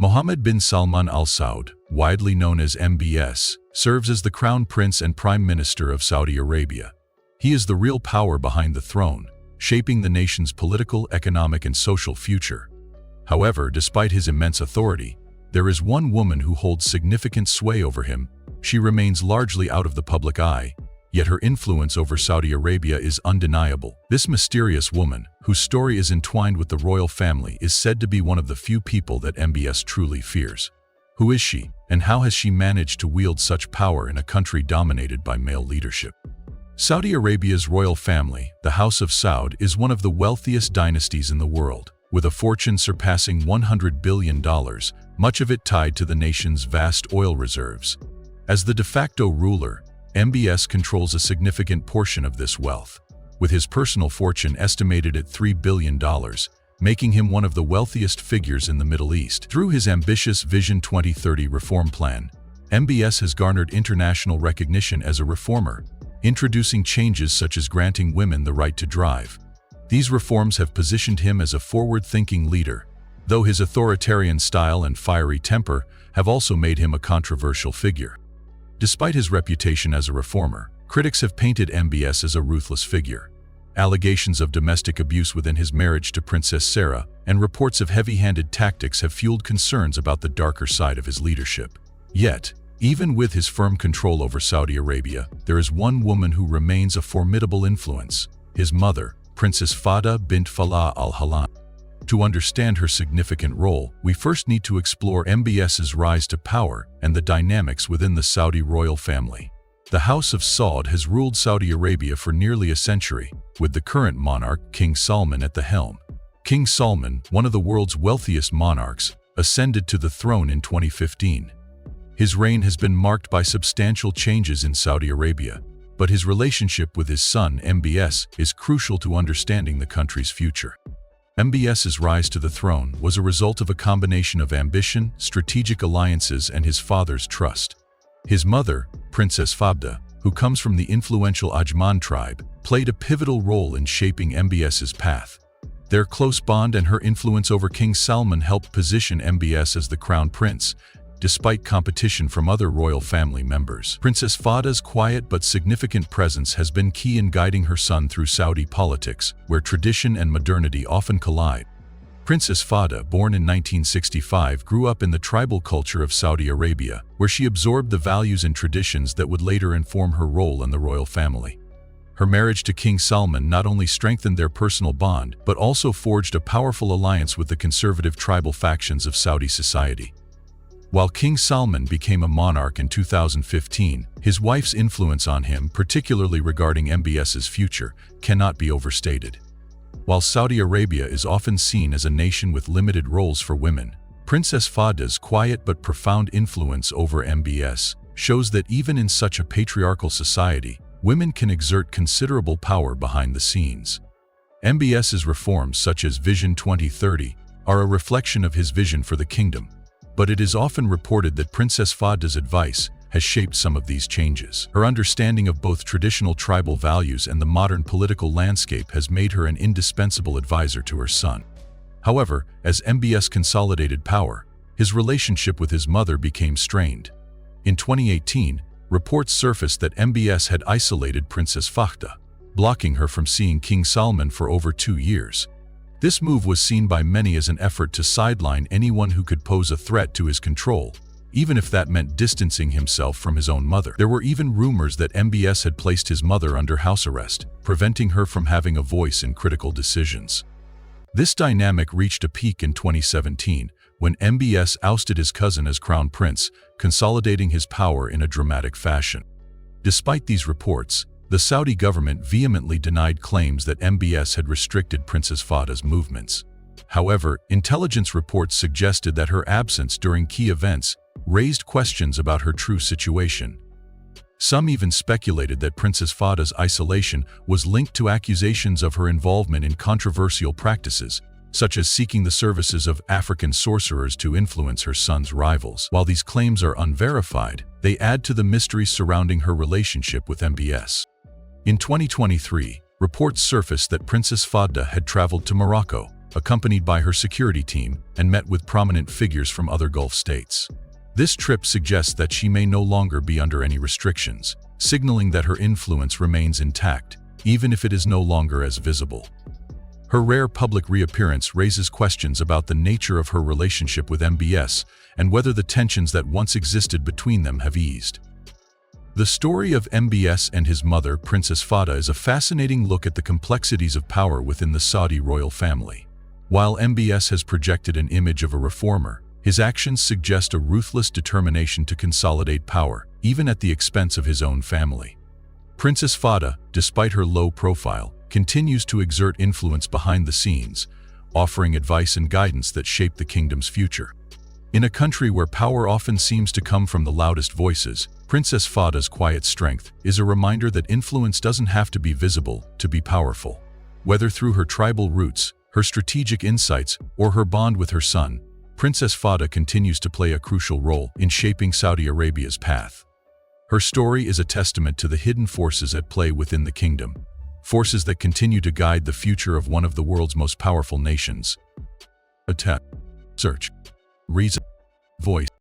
Mohammed bin Salman Al Saud, widely known as MBS, serves as the Crown Prince and Prime Minister of Saudi Arabia. He is the real power behind the throne, shaping the nation's political, economic, and social future. However, despite his immense authority, there is one woman who holds significant sway over him. She remains largely out of the public eye, yet her influence over Saudi Arabia is undeniable. This mysterious woman, whose story is entwined with the royal family, is said to be one of the few people that MBS truly fears. Who is she, and how has she managed to wield such power in a country dominated by male leadership? Saudi Arabia's royal family, the House of Saud, is one of the wealthiest dynasties in the world, with a fortune surpassing $100 billion, much of it tied to the nation's vast oil reserves. As the de facto ruler, MBS controls a significant portion of this wealth, with his personal fortune estimated at $3 billion, making him one of the wealthiest figures in the Middle East. Through his ambitious Vision 2030 reform plan, MBS has garnered international recognition as a reformer, introducing changes such as granting women the right to drive. These reforms have positioned him as a forward-thinking leader, though his authoritarian style and fiery temper have also made him a controversial figure. Despite his reputation as a reformer, critics have painted MBS as a ruthless figure. Allegations of domestic abuse within his marriage to Princess Sarah and reports of heavy-handed tactics have fueled concerns about the darker side of his leadership. Yet, even with his firm control over Saudi Arabia, there is one woman who remains a formidable influence: his mother, Princess Fahda bint Falah Al Halal. To understand her significant role, we first need to explore MBS's rise to power and the dynamics within the Saudi royal family. The House of Saud has ruled Saudi Arabia for nearly a century, with the current monarch, King Salman, at the helm. King Salman, one of the world's wealthiest monarchs, ascended to the throne in 2015. His reign has been marked by substantial changes in Saudi Arabia, but his relationship with his son, MBS, is crucial to understanding the country's future. MBS's rise to the throne was a result of a combination of ambition, strategic alliances, and his father's trust. His mother, Princess Fahda, who comes from the influential Ajman tribe, played a pivotal role in shaping MBS's path. Their close bond and her influence over King Salman helped position MBS as the crown prince, despite competition from other royal family members. Princess Fahda's quiet but significant presence has been key in guiding her son through Saudi politics, where tradition and modernity often collide. Princess Fahda, born in 1965, grew up in the tribal culture of Saudi Arabia, where she absorbed the values and traditions that would later inform her role in the royal family. Her marriage to King Salman not only strengthened their personal bond, but also forged a powerful alliance with the conservative tribal factions of Saudi society. While King Salman became a monarch in 2015, his wife's influence on him, particularly regarding MBS's future, cannot be overstated. While Saudi Arabia is often seen as a nation with limited roles for women, Princess Fahda's quiet but profound influence over MBS shows that even in such a patriarchal society, women can exert considerable power behind the scenes. MBS's reforms, such as Vision 2030, are a reflection of his vision for the kingdom, but it is often reported that Princess Fahda's advice has shaped some of these changes. Her understanding of both traditional tribal values and the modern political landscape has made her an indispensable advisor to her son. However, as MBS consolidated power, his relationship with his mother became strained. In 2018, reports surfaced that MBS had isolated Princess Fahda, blocking her from seeing King Salman for over 2 years. This move was seen by many as an effort to sideline anyone who could pose a threat to his control, even if that meant distancing himself from his own mother. There were even rumors that MBS had placed his mother under house arrest, preventing her from having a voice in critical decisions. This dynamic reached a peak in 2017, when MBS ousted his cousin as crown prince, consolidating his power in a dramatic fashion. Despite these reports, the Saudi government vehemently denied claims that MBS had restricted Princess Fahda's movements. However, intelligence reports suggested that her absence during key events raised questions about her true situation. Some even speculated that Princess Fahda's isolation was linked to accusations of her involvement in controversial practices, such as seeking the services of African sorcerers to influence her son's rivals. While these claims are unverified, they add to the mystery surrounding her relationship with MBS. In 2023, reports surfaced that Princess Fahda had traveled to Morocco, accompanied by her security team, and met with prominent figures from other Gulf states. This trip suggests that she may no longer be under any restrictions, signaling that her influence remains intact, even if it is no longer as visible. Her rare public reappearance raises questions about the nature of her relationship with MBS and whether the tensions that once existed between them have eased. The story of MBS and his mother, Princess Fahda, is a fascinating look at the complexities of power within the Saudi royal family. While MBS has projected an image of a reformer, his actions suggest a ruthless determination to consolidate power, even at the expense of his own family. Princess Fahda, despite her low profile, continues to exert influence behind the scenes, offering advice and guidance that shape the kingdom's future. In a country where power often seems to come from the loudest voices, Princess Fahda's quiet strength is a reminder that influence doesn't have to be visible to be powerful. Whether through her tribal roots, her strategic insights, or her bond with her son, Princess Fahda continues to play a crucial role in shaping Saudi Arabia's path. Her story is a testament to the hidden forces at play within the kingdom, forces that continue to guide the future of one of the world's most powerful nations. Attack. Search. Reason. Voice.